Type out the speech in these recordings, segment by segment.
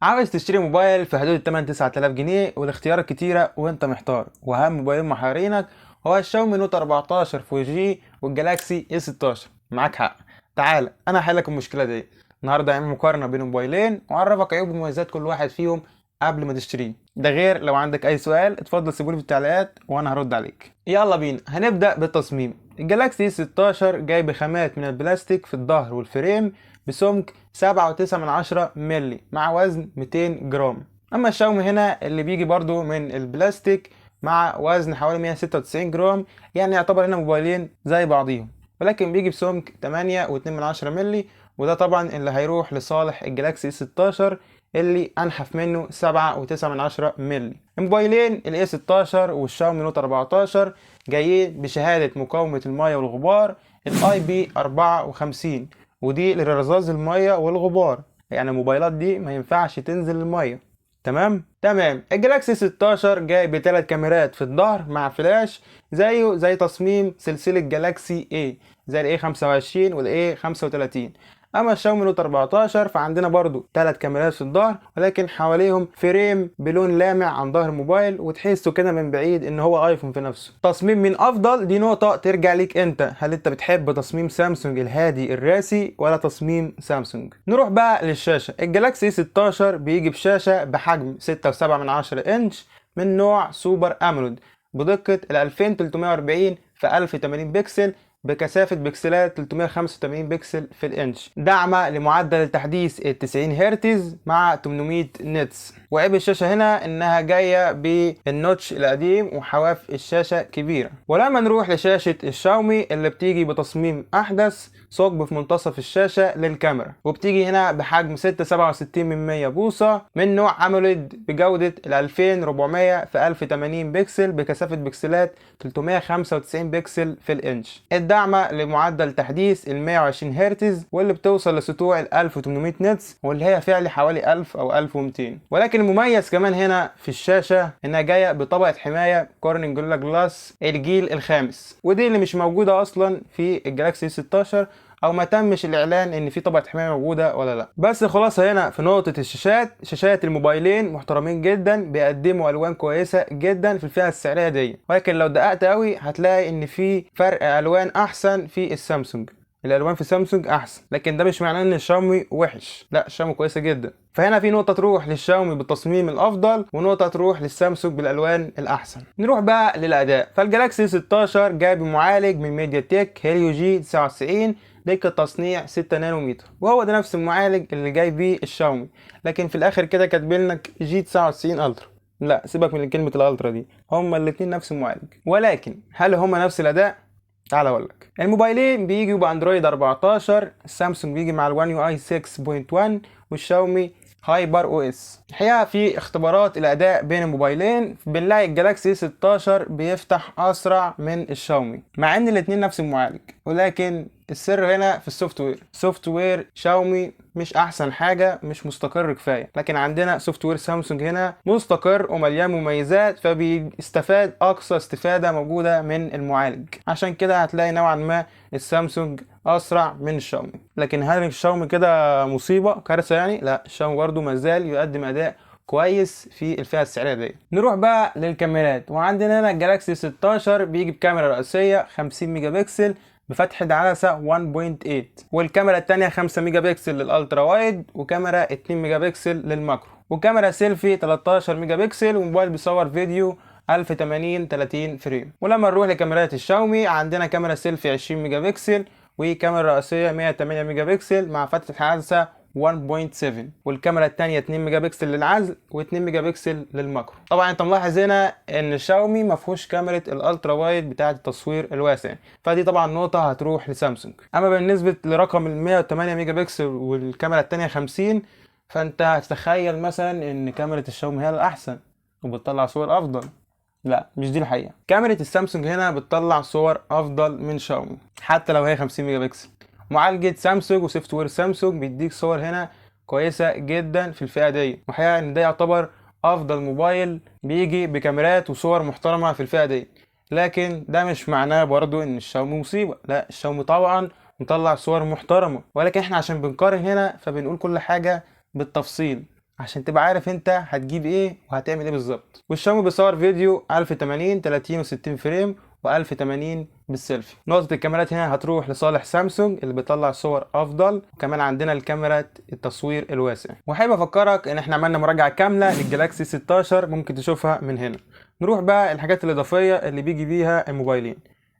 عاوز تشتري موبايل في حدود 8 9000 جنيه والاختيارات كتيرة وانت محتار، واهم موبايلين محيرينك هو الشاومي نوت 14 4 جي والجالاكسي اي 16. معاك حق. تعال انا هحل لك المشكلة دي. النهارده هعمل مقارنة بين موبايلين واعرفك عيوب ومميزات كل واحد فيهم قبل ما تشتريه. ده غير لو عندك اي سؤال اتفضل سيبولي في التعليقات وانا هرد عليك. يلا بينا. هنبدأ بالتصميم. الجالاكسي اي 16 جاي بخامات من البلاستيك في الظهر والفريم بسمك 7.9 مللي مع وزن 200 جرام. اما الشاومي هنا اللي بيجي برضو من البلاستيك مع وزن حوالي 196 جرام، يعني يعتبر هنا موبايلين زي بعضيهم، ولكن بيجي بسمك 8.2 مللي، وده طبعا اللي هيروح لصالح الجلاكسي 16 اللي انحف منه 7.9 مللي. الموبايلين الاي 16 والشاومي نوت 14 جايين بشهادة مقاومة المياه والغبار الاي بي 54، ودي لرذاذ المية والغبار، يعني الموبايلات دي ما ينفعش تنزل المية. تمام. الجلاكسي 16 جاي بثلاث كاميرات في الظهر مع فلاش زيه زي تصميم سلسلة جالاكسي A، زي الاي 25 والاي 35. اما الشاومي نوت 14 فعندنا برضو ثلاث كاميرات في الظهر، ولكن حواليهم فريم بلون لامع عن ظهر الموبايل، وتحسه كده من بعيد ان هو ايفون في نفسه. تصميم من افضل دي نقطة ترجع ليك انت، هل انت بتحب تصميم سامسونج الهادي الراسي ولا تصميم سامسونج؟ نروح بقى للشاشة. الجالاكسي 16 بيجي بشاشة بحجم 6.7 انش من نوع سوبر امولود بدقة ال 2340 في 1080 بكسل بكثافة بكسلات 385 بكسل في الانش، داعمة لمعدل التحديث ال 90 هرتز مع 800 نتس. وعيب الشاشة هنا انها جاية بالنوتش القديم وحواف الشاشة كبيرة. ولما نروح لشاشة الشاومي اللي بتيجي بتصميم احدث، ثقب في منتصف الشاشة للكاميرا، وبتيجي هنا بحجم 6.67 بوصة من نوع اموليد بجودة ال 2400 في 1080 بكسل بكثافة بكسلات 395 بكسل في الانش، الداعمة لمعدل تحديث ال 120 هرتز واللي بتوصل لسطوع ال 1800 نتس، واللي هي فعلي حوالي 1000 او 1200. ولكن المميز كمان هنا في الشاشة انها جاية بطبقة حماية كورنينج جوريلا جلاس الجيل الخامس، ودي اللي مش موجودة اصلا في الجالاكسي 16، او ما تمش الاعلان ان في طبقه حمايه موجوده ولا لا. بس خلاص هنا في نقطه الشاشات، شاشات الموبايلين محترمين جدا، بيقدموا الوان كويسه جدا في الفئه السعريه دي، ولكن لو دققت قوي هتلاقي ان في فرق الوان احسن في السامسونج. الالوان في سامسونج احسن، لكن ده مش معناه ان الشاومي وحش، لا الشاومي كويسه جدا. فهنا في نقطه تروح للشاومي بالتصميم الافضل، ونقطه تروح للسامسونج بالالوان الاحسن. نروح بقى للاداء. فالجالاكسي 16 جاي بمعالج من ميديا تك هيليو جي 99 دقة تصنيع 6 نانومتر، وهو ده نفس المعالج اللي جاي بيه الشاومي، لكن في الاخر كده كاتبينلك جي 99 الترا. لا سيبك من كلمة الالترا دي، هما الاتنين نفس المعالج، ولكن هل هما نفس الاداء؟ تعال اقولك. الموبايلين بيجوا باندرويد 14، السامسونج بيجي مع الوان يو اي 6.1 والشاومي هايبر او اس. الحقيقه في اختبارات الاداء بين الموبايلين بنلاقي الجالاكسي 16 بيفتح اسرع من الشاومي مع ان الاتنين نفس المعالج، ولكن السر هنا في السوفت وير شاومي مش احسن حاجه، مش مستقر كفايه، لكن عندنا سوفت وير سامسونج هنا مستقر ومليان مميزات، فبيستفاد اقصى استفاده موجوده من المعالج. عشان كده هتلاقي نوعا ما السامسونج اسرع من الشاومي. لكن هل الشاومي كده مصيبه كارثه يعني؟ لا، الشاومي برضو مازال يقدم اداء كويس في الفئه السعريه دي. نروح بقى للكاميرات، وعندنا هنا الجالاكسي 16 بيجي بكاميرا رئيسيه 50 ميجا بكسل بفتح عدسة 1.8، والكاميرا التانية 5 ميجا بكسل للالترا وايد، وكاميرا 2 ميجا بكسل للماكرو، وكاميرا سيلفي 13 ميجا بكسل، وموبايل بيصور فيديو 1080 30 فريم. ولما نروح لكاميرات الشاومي، عندنا كاميرا سيلفي 20 ميجا بكسل، وكاميرا رئيسية 108 ميجا بكسل مع فتحة عدسة 1.7، والكاميرا التانية 2 ميجا بكسل للعزل و2 ميجا بكسل للماكرو. طبعا انت ملاحظ هنا ان الشاومي ما فيهوش كاميرا الالترا وايد بتاعه التصوير الواسع، فدي طبعا نقطة هتروح لسامسونج. اما بالنسبة لرقم ال 108 ميجا بكسل والكاميرا التانية 50، فانت هتتخيل مثلا ان كاميرا الشاومي هي الاحسن وبتطلع صور افضل. لا مش دي الحقيقة، كاميرا السامسونج هنا بتطلع صور افضل من شاومي حتى لو هي 50 ميجا بكسل. معالجة سامسونج وسوفت وير سامسونج بيديك صور هنا كويسة جدا في الفئة دي، وحقيقة ان ده يعتبر افضل موبايل بيجي بكاميرات وصور محترمة في الفئة دي. لكن ده مش معناه برضو ان الشاومي مصيبة، لا الشاومي طبعا مطلع صور محترمة، ولكن احنا عشان بنقارن هنا فبنقول كل حاجة بالتفصيل عشان تبقى عارف انت هتجيب ايه وهتعمل ايه بالظبط. والشاومي بيصور فيديو 1080 30 و60 فريم و1080 بالسيلفي. نقطة الكاميرات هنا هتروح لصالح سامسونج اللي بيطلع صور افضل، وكمان عندنا الكاميرا التصوير الواسع. وحابب افكرك ان احنا عملنا مراجعة كاملة للجلاكسي 16 ممكن تشوفها من هنا. نروح بقى الحاجات الاضافية اللي بيجي بيها الموبايلين.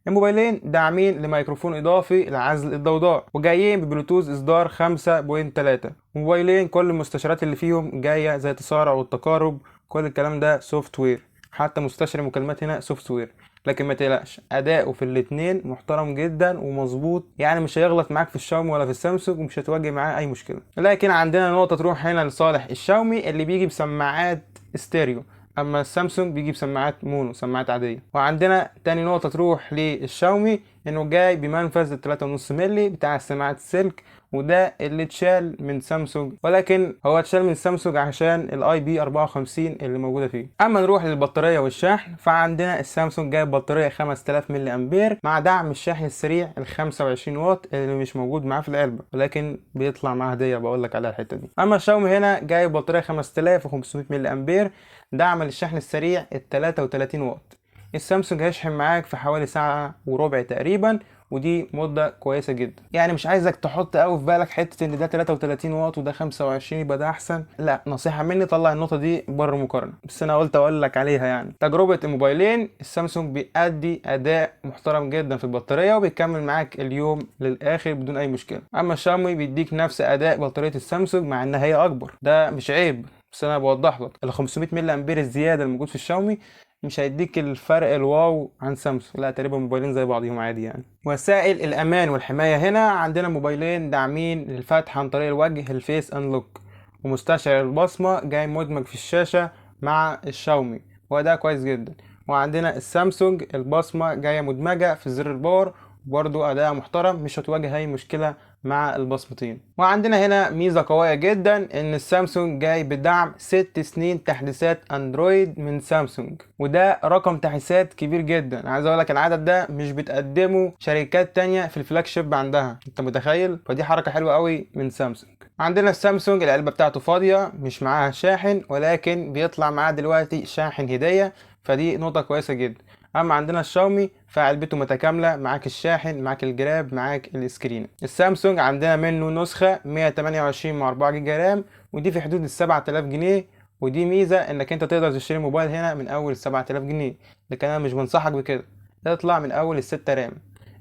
الموبايلين داعمين لميكروفون اضافي لعزل الضوضاء، وجايين ببلوتوث اصدار 5.3. موبايلين كل المستشعرات اللي فيهم جايه زي التسارع والتقارب، كل الكلام ده سوفت وير، حتى مستشعر المكالمات هنا سوفت وير. لكن ما تقلقش، اداؤه في الاتنين محترم جدا ومظبوط، يعني مش هيغلط معاك في الشاومي ولا في السامسونج، ومش هتواجه معاه اي مشكله. لكن عندنا نقطه تروح هنا لصالح الشاومي اللي بيجي بسماعات ستيريو، اما السامسونج بيجيب سماعات مونو، سماعات عاديه. وعندنا تاني نقطه تروح للشاومي انه جاي بمنفذ 3.5 مللي بتاع سماعات السلك، وده اللي اتشال من سامسونج، ولكن هو اتشال من سامسونج عشان الاي بي 54 اللي موجوده فيه. اما نروح للبطاريه والشحن، فعندنا السامسونج جايب بطاريه 5000 ملي امبير مع دعم الشحن السريع ال 25 واط اللي مش موجود معاه في العلبه، ولكن بيطلع معاه هديه بقول لك عليها الحته دي. اما الشاومي هنا جايب بطاريه 5500 ملي امبير دعم للشحن السريع ال 33 واط. السامسونج هيشحن معاك في حوالي ساعة وربع تقريبا، ودي مدة كويسة جدا. يعني مش عايزك تحط قوي في بالك حتة ان ده 33 واط وده 25 يبقى ده احسن، لا، نصيحة مني طلع النقطة دي بره المقارنة، بس انا قلت اقول لك عليها. يعني تجربة الموبايلين، السامسونج بيأدي اداء محترم جدا في البطارية وبيكمل معاك اليوم للاخر بدون اي مشكلة. اما الشاومي بيديك نفس اداء بطارية السامسونج مع انها هي اكبر، ده مش عيب، بس انا بوضح لك ال 500 ملي امبير الزياده الموجود في الشاومي مش هيديك الفرق الواو عن سامسونج، لا تقريبا موبايلين زي بعضهم عادي يعني. وسائل الامان والحمايه هنا عندنا موبايلين داعمين للفتح عن طريق الوجه الفيس انلوك، ومستشعر البصمه جاي مدمج في الشاشه مع الشاومي وده كويس جدا. وعندنا السامسونج البصمه جايه مدمجه في زر الباور، برضو اداء محترم، مش هتواجه اي مشكله مع البصمتين. وعندنا هنا ميزة قوية جدا ان السامسونج جاي بدعم 6 سنين تحديثات اندرويد من سامسونج، وده رقم تحديثات كبير جدا. عايز اقول لك العدد ده مش بتقدمه شركات تانية في الفلاج شيب عندها، انت متخيل؟ فدي حركة حلوة قوي من سامسونج. عندنا السامسونج العلبة بتاعته فاضية مش معاها شاحن، ولكن بيطلع معاه دلوقتي شاحن هدية، فدي نقطة كويسة جدا. اما عندنا الشاومي فعلبته متكامله، معاك الشاحن، معاك الجراب، معاك السكرين. السامسونج عندنا منه نسخه 128 مع 4 جيجا رام، ودي في حدود ال 7000 جنيه، ودي ميزه انك انت تقدر تشتري موبايل هنا من اول 7000 جنيه، لكن انا مش بنصحك بكده، تطلع من اول ال 6 رام.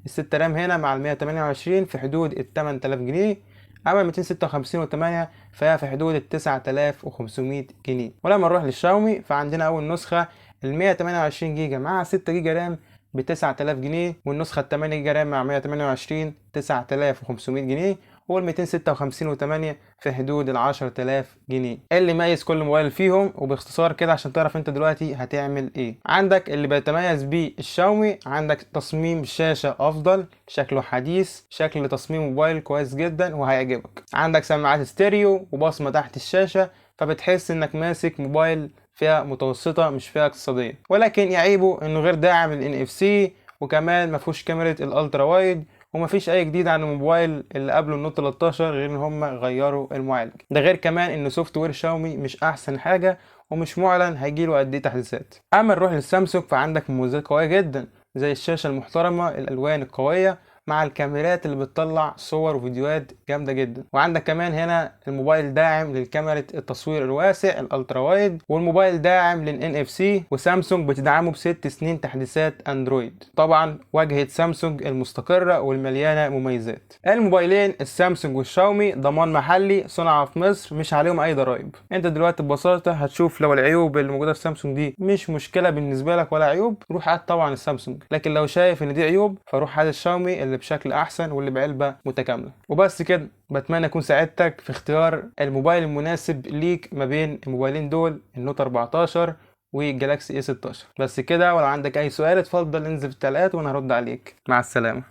ال 6 رام هنا مع ال 128 في حدود ال 8000 جنيه، اما 256 و8 فهي في حدود ال 9500 جنيه. ولما نروح للشاومي فعندنا اول نسخه ال 128 جيجا مع 6 جيجا رام ب 9000 جنيه، والنسخة 8 جيجا رام مع 128 9500 جنيه، وال 256 و8 في حدود ال 10000 جنيه. اللي يميز كل موبايل فيهم وباختصار كده عشان تعرف انت دلوقتي هتعمل ايه. عندك اللي بيتميز بيه الشاومي، عندك تصميم شاشة افضل، شكله حديث، شكل تصميم موبايل كويس جدا وهيعجبك. عندك سماعات ستيريو وبصمة تحت الشاشة، فبتحس انك ماسك موبايل فئة متوسطة مش فئة اقتصادية. ولكن يعيبه انه غير داعم لل NFC، وكمان مفيهوش كاميرا الالترا وايد، ومفيش اي جديد عن الموبايل اللي قبله النوت 13 غير ان هم غيروا المعالج ده. غير كمان ان سوفت وير شاومي مش احسن حاجة، ومش معلن هيجيله قد ايه تحديثات. اما نروح للسامسونج فعندك مميزات قوية جدا زي الشاشة المحترمة، الالوان القوية، مع الكاميرات اللي بتطلع صور وفيديوهات جامده جدا. وعندك كمان هنا الموبايل داعم للكاميرا التصوير الواسع الالترا وايد، والموبايل داعم للان اف سي، وسامسونج بتدعمه ب6 سنين تحديثات اندرويد. طبعا واجهه سامسونج المستقره والمليانه مميزات. الموبايلين السامسونج والشاومي ضمان محلي، صنع في مصر، مش عليهم اي ضرائب. انت دلوقتي ببساطه هتشوف لو العيوب اللي موجوده في سامسونج دي مش مشكله بالنسبه لك ولا عيوب، روح هات طبعا السامسونج. لكن لو شايف ان دي عيوب فروح هات الشاومي اللي بشكل احسن واللي بعلبه متكامله. وبس كده، بتمنى اكون ساعدتك في اختيار الموبايل المناسب ليك ما بين الموبايلين دول، النوت 14 والجالاكسي A16. بس كده، ولو عندك اي سؤال اتفضل انزل في التعليقات وانا هرد عليك. مع السلامه.